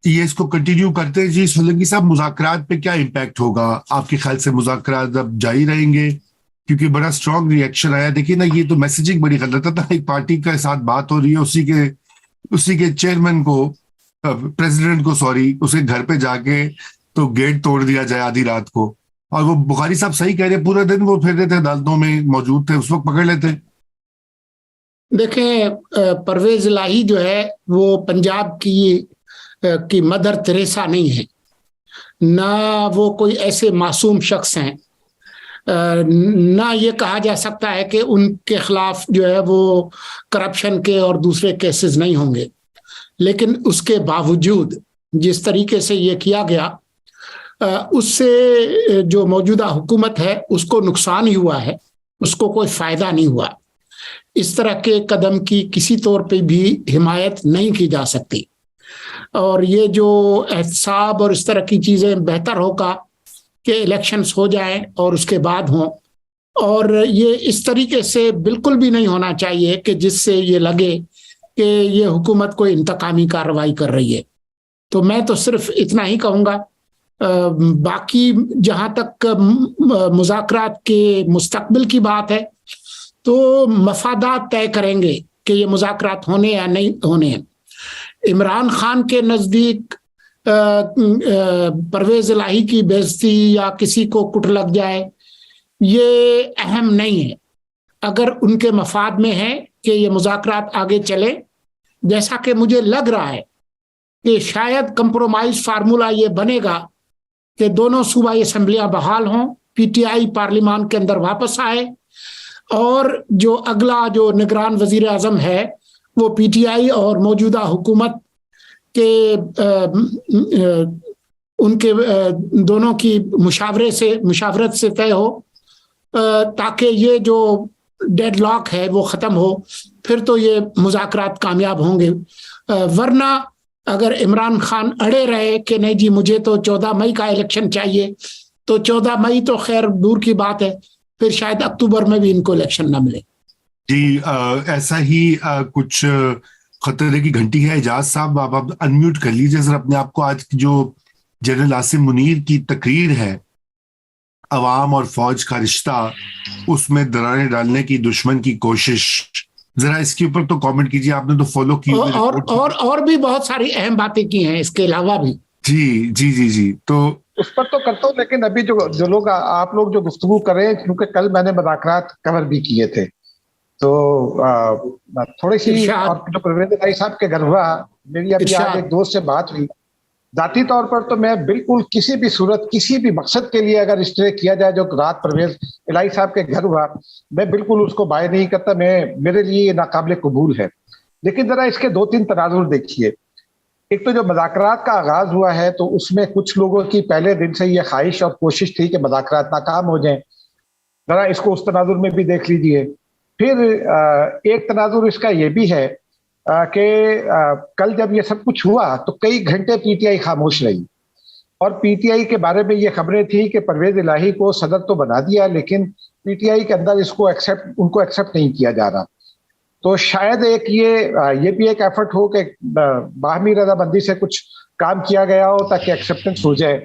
ये इसको कंटिन्यू करते हैं जी। सोलंकी साहब, मुज़ाकरात पे क्या इम्पैक्ट होगा आपके ख्याल से? मुज़ाकरात अब जारी रहेंगे? क्योंकि बड़ा स्ट्रांग रिएक्शन आया। देखिए ना, ये तो मैसेजिंग बड़ी गलत है। एक पार्टी के साथ बात हो रही है, उसी के चेयरमैन को, प्रेसिडेंट को, सॉरी, उसके घर पे जाके तो गेट तोड़ दिया जाए आधी रात को। और वो बुखारी साहब सही कह रहे, पूरे दिन वो फिर रहे थे, अदालतों में मौजूद थे, उस वक्त पकड़ लेते। देखें, परवेज इलाही जो है वो पंजाब की मदर तेरेसा नहीं है, ना वो कोई ऐसे मासूम शख्स हैं, ना ये कहा जा सकता है कि उनके खिलाफ जो है वो करप्शन के और दूसरे केसेस नहीं होंगे। लेकिन उसके बावजूद जिस तरीके से ये किया गया, उससे जो मौजूदा हुकूमत है उसको नुकसान ही हुआ है, उसको कोई फायदा नहीं हुआ। इस तरह के कदम की किसी तौर पे भी हिमायत नहीं की जा सकती। और ये जो एहतसाब और इस तरह की चीजें, बेहतर होगा कि इलेक्शंस हो जाएं और उसके बाद हों। और ये इस तरीके से बिल्कुल भी नहीं होना चाहिए कि जिससे ये लगे कि ये हुकूमत कोई इंतकामी कार्रवाई कर रही है। तो मैं तो सिर्फ इतना ही कहूँगा। बाकी जहाँ तक मुज़ाकरात के मुस्तकबिल की बात है, तो मफादात तय करेंगे कि ये मुज़ाकरात होने या नहीं होने हैं। इमरान खान के नज़दीक परवेज इलाही की बेइज्जती या किसी को कुट लग जाए, ये अहम नहीं है। अगर उनके मफाद में है कि ये मुज़ाकरात आगे चले, जैसा कि मुझे लग रहा है कि शायद कंप्रोमाइज फार्मूला ये बनेगा कि दोनों सूबाई असम्बलियां बहाल हों, पीटीआई पार्लियामान के अंदर वापस आए, और जो अगला जो निगरान वजीर आजम है वो पीटीआई और मौजूदा हुकूमत के उनके दोनों की मुशावरत से तय हो, ताकि ये जो डेडलॉक है वो ख़त्म हो। फिर तो ये मुज़ाकरात कामयाब होंगे। वरना अगर इमरान खान अड़े रहे कि नहीं जी मुझे तो 14 मई का इलेक्शन चाहिए, तो 14 मई तो खैर दूर की बात है, फिर शायद अक्टूबर में भी इनको इलेक्शन ना मिले। जी, ऐसा ही कुछ खतरे की घंटी है। एजाज साहब, आप अनम्यूट कर लीजिए सर अपने आप को। आज की जो जनरल आसिम मुनीर की तकरीर है, अवाम और फौज का रिश्ता, उसमें दरारें डालने की दुश्मन की कोशिश, जरा इसके ऊपर तो कमेंट कीजिए। आपने तो फॉलो की और भी बहुत सारी अहम बातें की हैं इसके अलावा भी। जी जी जी जी, तो उस पर तो करता हूँ। लेकिन अभी जो लोग आप लोग जो गुफ्तगू कर रहे हैं, क्योंकि कल मैंने मुज़ाकरात कवर भी किए थे, तो थोड़ी सी, और जो परवेज इलाही साहब के घर हुआ, मेरी अभी आज एक दोस्त से बात हुई। जाती तौर पर तो मैं बिल्कुल किसी भी सूरत, किसी भी मकसद के लिए अगर इस तरह किया जाए जो रात परवेज इलाही साहब के घर हुआ, मैं बिल्कुल उसको बाय नहीं करता। मेरे लिए ये नाकाबिले कबूल है। लेकिन जरा इसके 2-3 तनाजुर देखिए। एक तो जो मुज़ाकरात का आगाज हुआ है, तो उसमें कुछ लोगों की पहले दिन से ये ख्वाहिश और कोशिश थी कि मुज़ाकरात नाकाम हो जाएं। जरा इसको उस तनाजुर में भी देख लीजिए। फिर एक तनाजुर इसका ये भी है कि कल जब ये सब कुछ हुआ तो कई घंटे पीटीआई खामोश रही, और पीटीआई के बारे में ये खबरें थी कि परवेज इलाही को सदर तो बना दिया, लेकिन पीटीआई के अंदर उनको एक्सेप्ट नहीं किया जा रहा। तो शायद एक ये भी एक एफर्ट हो कि बाहमी रजामंदी से कुछ काम किया गया हो ताकि एक्सेप्टेंस हो जाए।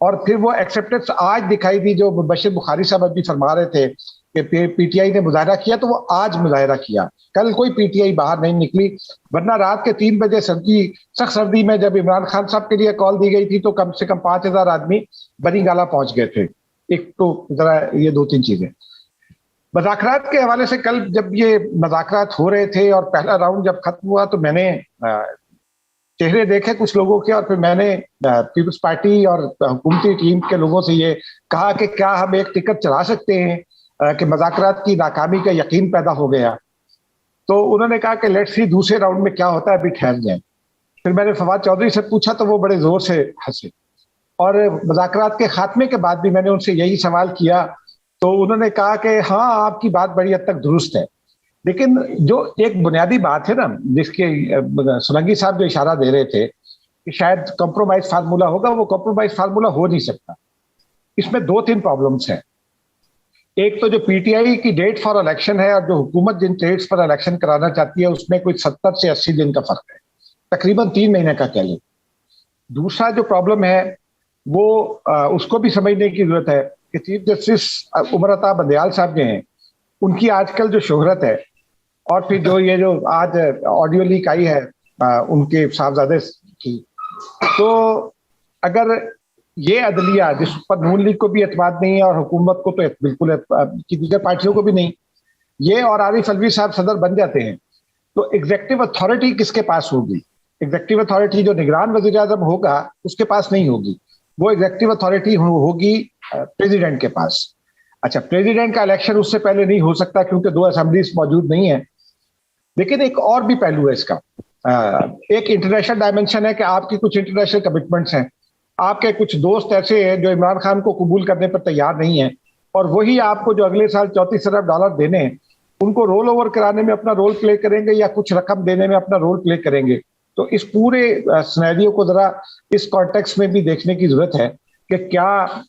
और फिर वो एक्सेप्टेंस आज दिखाई दी, जो बशीर बुखारी साहब अभी फरमा रहे थे कि पीटीआई ने मुजाहरा किया, तो वो आज मुजाहरा किया। कल कोई पीटीआई बाहर नहीं निकली, वरना रात के 3 बजे सख्त सर्दी में जब इमरान खान साहब के लिए कॉल दी गई थी, तो कम से कम 5000 आदमी बनीगाला पहुंच गए थे। एक तो जरा ये 2-3 चीजें। मुज़ाकरात के हवाले से कल जब ये मुज़ाकरात हो रहे थे और पहला राउंड जब खत्म हुआ, तो मैंने चेहरे देखे कुछ लोगों के, और फिर मैंने पीपल्स पार्टी और हुकूमती टीम के लोगों से ये कहा कि क्या हम एक टिकट चला सकते हैं कि मुज़ाकरात की नाकामी का यकीन पैदा हो गया। तो उन्होंने कहा कि लेट्स सी दूसरे राउंड में क्या होता है, अभी ठहर जाए। फिर मैंने फवाद चौधरी से पूछा तो वो बड़े जोर से हंसे। और मुज़ाकरात के खात्मे के बाद भी मैंने उनसे यही सवाल किया, तो उन्होंने कहा कि हाँ, आपकी बात बड़ी हद तक दुरुस्त है, लेकिन जो एक बुनियादी बात है ना, जिसके सोलंकी साहब जो इशारा दे रहे थे कि शायद कॉम्प्रोमाइज फार्मूला होगा, वो कॉम्प्रोमाइज फार्मूला हो नहीं सकता। इसमें 2-3 प्रॉब्लम्स हैं। एक तो जो पीटीआई की डेट फॉर इलेक्शन है और जो हुकूमत जिन डेट्स पर इलेक्शन कराना चाहती है, उसमें कोई 70 से 80 दिन का फर्क है, तकरीबन 3 महीने का कह लें। दूसरा जो प्रॉब्लम है वो उसको भी समझने की जरूरत है कि चीफ जस्टिस उमर अता बंदयाल साहब जो हैं, उनकी आजकल जो शोहरत है, और फिर जो आज ऑडियो लीक आई है उनके साहबजादे की, तो अगर ये अदलिया जिस पर नून लीग को भी एतमाद नहीं है और हुकूमत को तो बिल्कुल की दीगर पार्टियों को भी नहीं, ये और आरिफ अलवी साहब सदर बन जाते हैं, तो एग्जेक्टिव अथॉरिटी किसके पास होगी? एग्जेक्टिव अथॉरिटी जो निगरान वज़ीर आज़म होगा उसके पास नहीं होगी, वो एग्जेक्टिव अथॉरिटी होगी प्रेसिडेंट के पास। अच्छा, प्रेसिडेंट का इलेक्शन उससे पहले नहीं हो सकता क्योंकि 2 असेंबलीज मौजूद नहीं है। लेकिन एक और भी पहलू है इसका, एक इंटरनेशनल डायमेंशन है कि आपकी कुछ इंटरनेशनल कमिटमेंट्स हैं, आपके कुछ दोस्त ऐसे हैं जो इमरान खान को कबूल करने पर तैयार नहीं है, और वही आपको जो अगले साल $34 अरब देने हैं, उनको रोल ओवर कराने में अपना रोल प्ले करेंगे या कुछ रकम देने में अपना रोल प्ले करेंगे। तो इस पूरे सिनेरियो को जरा इस कॉन्टेक्स्ट में भी देखने की जरूरत है कि क्या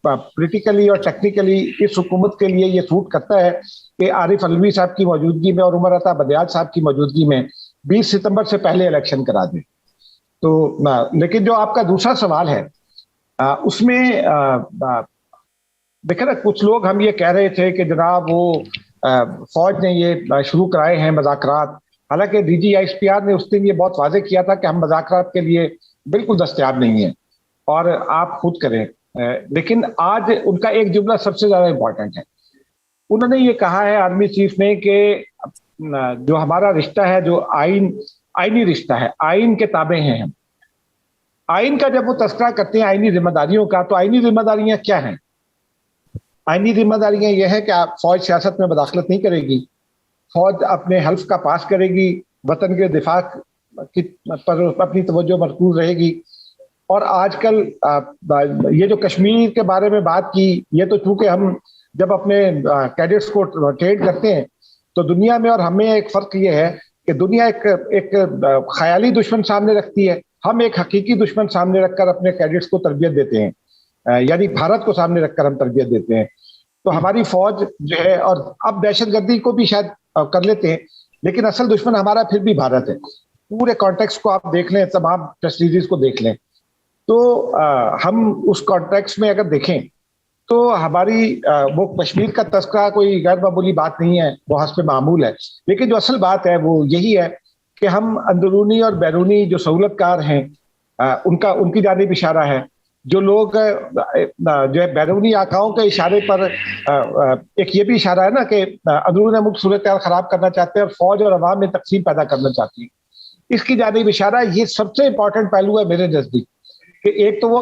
पॉलिटिकली और टेक्निकली इस हुकूमत के लिए ये सूट करता है कि आरिफ अलवी साहब की मौजूदगी में और उमर अता बंदयाल साहब की मौजूदगी में 20 सितंबर से पहले इलेक्शन करा दें। तो लेकिन जो आपका दूसरा सवाल है उसमें देखिए ना, कुछ लोग हम ये कह रहे थे कि जनाब वो फौज ने ये शुरू कराए हैं मज़ाकरात, हालांकि डीजी आईएसपीआर ने उस दिन ये बहुत वाजे किया था कि हम मज़ाकरात के लिए बिल्कुल दस्तयाब नहीं है और आप खुद करें। लेकिन आज उनका एक जुमला सबसे ज्यादा इंपॉर्टेंट है। उन्होंने ये कहा है आर्मी चीफ ने कि जो हमारा रिश्ता है, जो आईनी रिश्ता है, आईन के ताबे हैं हम। आईन का जब वो तस्करा करते हैं आईनी जिम्मेदारियों का, तो आईनी जिम्मेदारियां क्या हैं? आईनी जिम्मेदारियां ये है कि आप फौज सियासत में मदाखलत नहीं करेगी, फौज अपने हल्फ का पास करेगी, वतन के दिफा की पर अपनी तवज्जो मरकूज रहेगी। और आजकल ये जो कश्मीर के बारे में बात की, ये तो चूंकि हम जब अपने कैडेट्स को ट्रेन करते हैं तो दुनिया में और हमें एक फर्क ये है कि दुनिया एक ख्याली दुश्मन सामने रखती है, हम एक हकीकी दुश्मन सामने रखकर अपने कैडेट्स को तरबियत देते हैं, यानी भारत को सामने रखकर हम तरबियत देते हैं। तो हमारी फौज जो है, और अब दहशतगर्दी को भी शायद कर लेते हैं, लेकिन असल दुश्मन हमारा फिर भी भारत है। पूरे कॉन्टेक्स्ट को आप देख लें, तमाम टेस्टिस को देख लें, तो हम उस कॉन्टेक्स्ट में अगर देखें तो हमारी वो कश्मीर का तस्करा कोई गैर मामूली बात नहीं है, वो हस्ब मामूल है। लेकिन जो असल बात है वो यही है कि हम अंदरूनी और बैरूनी जो सहूलतकार हैं उनकी जानिब इशारा है। जो लोग जो है बैरूनी आकाओं के इशारे पर एक ये भी इशारा है ना कि अंदरूनी मुल्क सूरत खराब करना चाहते हैं और फौज और अवाम में तकसीम पैदा करना चाहती है, इसकी जानिब इशारा। ये सबसे इंपॉर्टेंट पहलू है मेरे नजदीक कि एक तो वो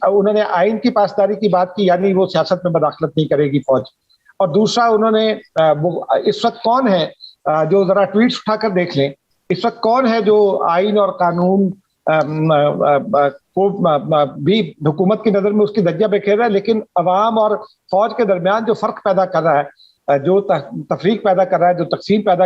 उन्होंने आइन की पासदारी की बात की, यानी वो सियासत में मदाखलत नहीं करेगी फौज, और दूसरा उन्होंने वो इस वक्त कौन है जो जरा ट्वीट्स उठाकर देख लें, इस वक्त कौन है जो आइन और कानून को भी हुकूमत की नजर में उसकी दज्जा बिखेर रहा है, लेकिन अवाम और फौज के दरमियान जो फर्क पैदा कर रहा है, जो तफरीक पैदा कर रहा है, जो तकसीम पैदा कर